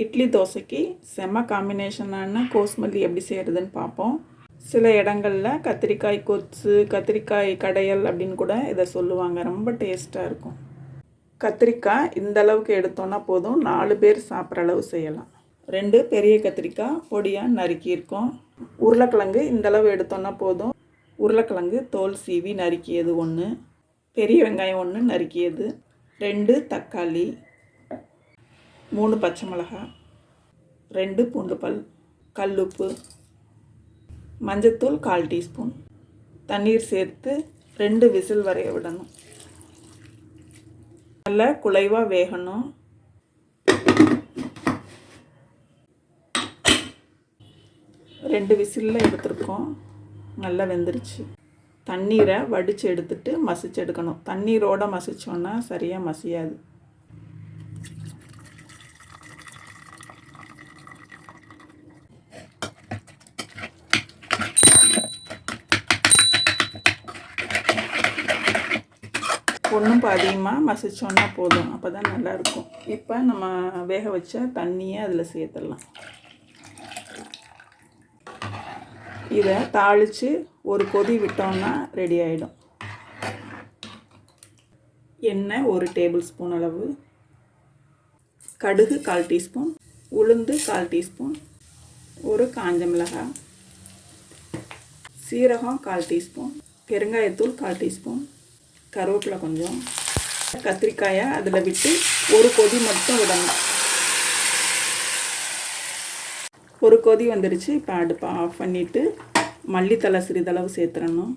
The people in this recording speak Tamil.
இட்லி தோசைக்கு செம்ம காம்பினேஷனான கோஸ்மல்லி எப்படி செய்கிறதுன்னு பார்ப்போம். சில இடங்களில் கத்திரிக்காய் கொத்து, கத்திரிக்காய் கடையல் அப்படின்னு கூட இதை சொல்லுவாங்க. ரொம்ப டேஸ்ட்டாக இருக்கும். கத்திரிக்காய் இந்த அளவுக்கு எடுத்தோன்னா போதும், 4 பேர் சாப்பிட்ற அளவு செய்யலாம். 2 பெரிய கத்திரிக்காய் பொடியாக நறுக்கியிருக்கோம். உருளைக்கிழங்கு இந்தளவு எடுத்தோன்னா போதும். உருளைக்கிழங்கு தோல் சீவி நறுக்கியது 1, பெரிய வெங்காயம் 1 நறுக்கியது, 2 தக்காளி, 3 பச்சை மிளகாய், 2 பூண்டு பல், கல்லுப்பு, மஞ்சத்தூள் 1/4 டீஸ்பூன், தண்ணீர் சேர்த்து 2 விசில் வரைய விடணும். நல்லா குழைவாக வேகணும். ரெண்டு விசிலில் எடுத்துருக்கோம். நல்லா வெந்துருச்சு. தண்ணீரை வடித்து எடுத்துட்டு மசிச்சு எடுக்கணும். தண்ணீரோடு மசிச்சோன்னா சரியாக மசியாது. ஒன்றும் அதிகமாக மசிச்சோன்னா போதும், அப்போ தான் நல்லாயிருக்கும். இப்போ நம்ம வேக வச்ச தண்ணியை அதில் சேர்த்துடலாம். இதை தாளித்து ஒரு கொதி விட்டோம்னா ரெடி ஆகிடும். எண்ணெய் 1 டேபிள் ஸ்பூன் அளவு, கடுகு 1/4 டீஸ்பூன், உளுந்து 1/4 டீஸ்பூன், ஒரு காஞ்ச மிளகாய், சீரகம் 1/4 டீஸ்பூன், பெருங்காயத்தூள் 1/4 டீஸ்பூன், கருவேப்பிலை கொஞ்சம், கத்திரிக்காயை அதில் விட்டு ஒரு கொதி மட்டும் விடணும். ஒரு கொதி வந்துடுச்சு. இப்போ அடுப்பை ஆஃப் பண்ணிவிட்டு மல்லித்தலை சிறிதளவு சேர்த்துடணும்.